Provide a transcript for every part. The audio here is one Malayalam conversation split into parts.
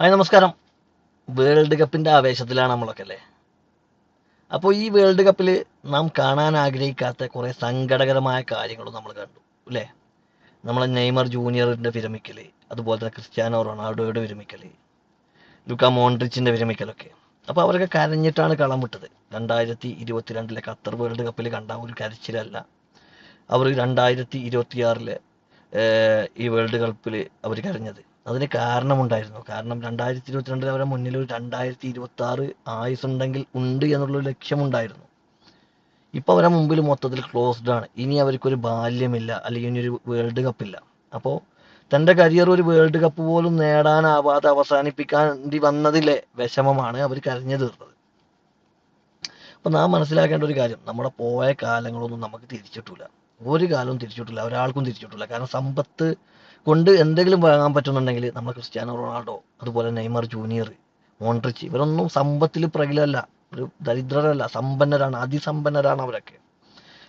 ഹായ് നമസ്കാരം. വേൾഡ് കപ്പിന്റെ ആവേശത്തിലാണ് നമ്മളൊക്കെ അല്ലേ. അപ്പോൾ ഈ വേൾഡ് കപ്പിൽ നാം കാണാൻ ആഗ്രഹിക്കാത്ത കുറെ സങ്കടകരമായ കാര്യങ്ങളും നമ്മൾ കണ്ടു അല്ലേ. നമ്മളെ നെയ്മർ ജൂനിയറിന്റെ വിരമിക്കല്, അതുപോലെ തന്നെ ക്രിസ്ത്യാനോ റൊണാൾഡോയുടെ വിരമിക്കല്, ലുക്ക മോൺട്രിച്ചിന്റെ വിരമിക്കലൊക്കെ. അപ്പോൾ അവരൊക്കെ കരഞ്ഞിട്ടാണ് കളം വിട്ടത്. 2022 ഖത്തർ വേൾഡ് കപ്പിൽ കണ്ട ഒരു കരച്ചിലല്ല അവർ 2026 ഈ വേൾഡ് കപ്പിൽ അവർ കരഞ്ഞത്. അതിന് കാരണമുണ്ടായിരുന്നു. കാരണം 2022 അവരെ മുന്നിൽ ഒരു 2026 ആയുസുണ്ടെങ്കിൽ ഉണ്ട് എന്നുള്ളൊരു ലക്ഷ്യമുണ്ടായിരുന്നു. ഇപ്പൊ അവരെ മുമ്പിൽ മൊത്തത്തിൽ ക്ലോസ്ഡ് ആണ്. ഇനി അവർക്കൊരു ബാല്യമില്ല, അല്ലെങ്കിൽ ഇനി ഒരു വേൾഡ് കപ്പില്ല. അപ്പോൾ തന്റെ കരിയർ ഒരു വേൾഡ് കപ്പ് പോലും നേടാനാവാതെ അവസാനിപ്പിക്കേണ്ടി വന്നതിലെ വിഷമമാണ് അവർ കരഞ്ഞു തീർത്തത്. അപ്പൊ നാം മനസ്സിലാക്കേണ്ട ഒരു കാര്യം, നമ്മുടെ പോയ കാലങ്ങളൊന്നും നമുക്ക് തിരിച്ചിട്ടില്ല. ഒരു കാലവും തിരിച്ചിട്ടില്ല, ഒരാൾക്കും തിരിച്ചിട്ടില്ല. കാരണം സമ്പത്ത് കൊണ്ട് എന്തെങ്കിലും വാങ്ങാൻ പറ്റുന്നുണ്ടെങ്കിൽ നമ്മൾ ക്രിസ്ത്യാനോ റൊണാൾഡോ, അതുപോലെ നെയ്മർ ജൂനിയർ, മോൺട്രിച്ച്, ഇവരൊന്നും സമ്പത്തിൽ പ്രഗലല്ല, ഒരു ദരിദ്രരല്ല, സമ്പന്നരാണ്, അതിസമ്പന്നരാണ് അവരൊക്കെ.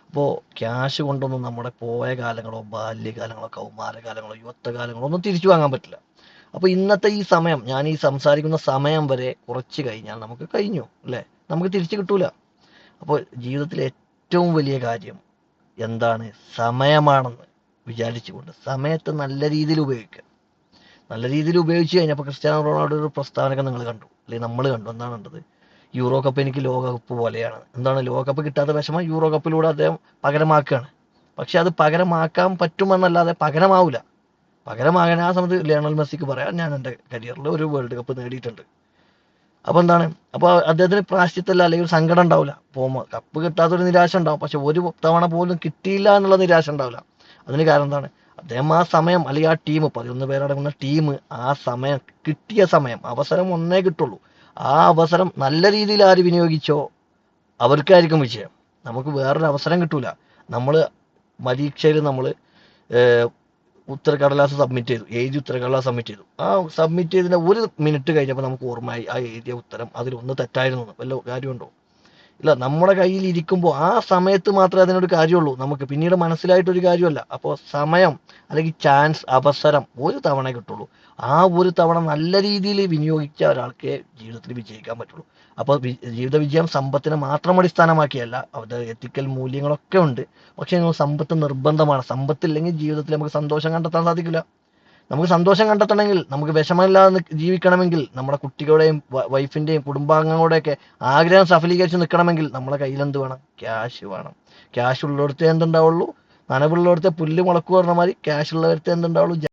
അപ്പോൾ ക്യാഷ് കൊണ്ടൊന്നും നമ്മുടെ പോയ കാലങ്ങളോ ബാല്യകാലങ്ങളോ കൗമാരകാലങ്ങളോ യുവത്വകാലങ്ങളോ ഒന്നും തിരിച്ചു വാങ്ങാൻ പറ്റില്ല. അപ്പോൾ ഇന്നത്തെ ഈ സമയം, ഞാൻ ഈ സംസാരിക്കുന്ന സമയം വരെ കുറച്ച് കഴിഞ്ഞാൽ നമുക്ക് കഴിഞ്ഞു അല്ലേ, നമുക്ക് തിരിച്ചു കിട്ടൂല. അപ്പോൾ ജീവിതത്തിലെ ഏറ്റവും വലിയ കാര്യം എന്താണ്? സമയമാണെന്ന് വിചാരിച്ചുകൊണ്ട് സമയത്തെ നല്ല രീതിയിൽ ഉപയോഗിക്കുക. നല്ല രീതിയിൽ ഉപയോഗിച്ച് കഴിഞ്ഞപ്പോൾ ക്രിസ്ത്യാനോ റൊണാൾഡോ ഒരു പ്രസ്താവനയൊക്കെ നിങ്ങൾ കണ്ടു അല്ലെങ്കിൽ നമ്മൾ കണ്ടു. എന്താണ് കണ്ടത്? യൂറോ കപ്പ് എനിക്ക് ലോകകപ്പ് പോലെയാണ്. എന്താണ്, ലോകകപ്പ് കിട്ടാത്ത വിഷമം യൂറോ കപ്പിലൂടെ അദ്ദേഹം പകരമാക്കുകയാണ്. പക്ഷെ അത് പകരമാക്കാൻ പറ്റുമെന്നല്ലാതെ പകരമാവില്ല. പകരമാകാൻ ആ സമയത്ത് ലയണൽ മെസ്സിക്ക് പറയാം, ഞാൻ എൻ്റെ കരിയറിൽ ഒരു വേൾഡ് കപ്പ് നേടിയിട്ടുണ്ട്. അപ്പൊ എന്താണ്, അപ്പൊ അദ്ദേഹത്തിന് പ്രായശ്ചിത്തല്ല, അല്ലെങ്കിൽ ഒരു സങ്കടം ഉണ്ടാവില്ല. കപ്പ് കിട്ടാത്തൊരു നിരാശ ഉണ്ടാവും, പക്ഷെ ഒരു തവണ പോലും കിട്ടിയില്ല എന്നുള്ള നിരാശ ഉണ്ടാവില്ല. അതിന് കാരണം എന്താണ്? അദ്ദേഹം ആ സമയം, അല്ലെങ്കിൽ ആ ടീം, 11 പേരടങ്ങുന്ന ടീം, ആ സമയം, കിട്ടിയ സമയം, അവസരം ഒന്നേ കിട്ടുള്ളൂ. ആ അവസരം നല്ല രീതിയിൽ ആര് വിനിയോഗിച്ചോ അവർക്കായിരിക്കും വിജയം. നമുക്ക് വേറൊരു അവസരം കിട്ടൂല. നമ്മൾ പരീക്ഷയിൽ നമ്മൾ ഉത്തരക്കടലാസ് സബ്മിറ്റ് ചെയ്തു, എഴുതി ഉത്തരക്കടലാസ് സബ്മിറ്റ് ചെയ്തു. ആ സബ്മിറ്റ് ചെയ്തതിന്റെ 1 മിനിറ്റ് കഴിഞ്ഞപ്പോൾ നമുക്ക് ഓർമ്മയായി ആ എഴുതിയ ഉത്തരം അതിലൊന്ന് തെറ്റായിരുന്നു. വല്ല കാര്യമുണ്ടോ? ഇല്ല. നമ്മുടെ കയ്യിൽ ഇരിക്കുമ്പോൾ ആ സമയത്ത് മാത്രമേ അതിനൊരു കാര്യമുള്ളൂ. നമുക്ക് പിന്നീട് മനസ്സിലായിട്ടൊരു കാര്യമല്ല. അപ്പോൾ സമയം, അല്ലെങ്കിൽ ചാൻസ്, അവസരം ഒരു തവണ കിട്ടുള്ളൂ. ആ ഒരു തവണ നല്ല രീതിയിൽ വിനിയോഗിച്ച ഒരാൾക്ക് ജീവിതത്തിൽ വിജയിക്കാൻ പറ്റുള്ളൂ. അപ്പോൾ ജീവിത വിജയം സമ്പത്തിനെ മാത്രം അടിസ്ഥാനമാക്കിയല്ല, അവരുടെ എത്തിക്കൽ മൂല്യങ്ങളൊക്കെ ഉണ്ട്. പക്ഷെ സമ്പത്ത് നിർബന്ധമാണ്. സമ്പത്തില്ലെങ്കിൽ ജീവിതത്തിൽ നമുക്ക് സന്തോഷം കണ്ടെത്താൻ സാധിക്കില്ല. നമുക്ക് സന്തോഷം കണ്ടെത്തണമെങ്കിൽ, നമുക്ക് വിഷമമില്ലാതെ ജീവിക്കണമെങ്കിൽ, നമ്മുടെ കുട്ടികളുടെയും വൈഫിന്റെയും കുടുംബാംഗങ്ങളുടെയൊക്കെ ആഗ്രഹം സഫലീകരിച്ച് നിൽക്കണമെങ്കിൽ നമ്മുടെ കയ്യിൽ എന്ത് വേണം? ക്യാഷ് വേണം. ക്യാഷ് ഉള്ളിടത്തേ എന്തുണ്ടാവുള്ളൂ? നനവുള്ളിടത്തെ പുല്ല് മുളക്കു പറഞ്ഞ മാതിരി ക്യാഷ് ഉള്ളിടത്തേ എന്തുണ്ടാവുള്ളൂ?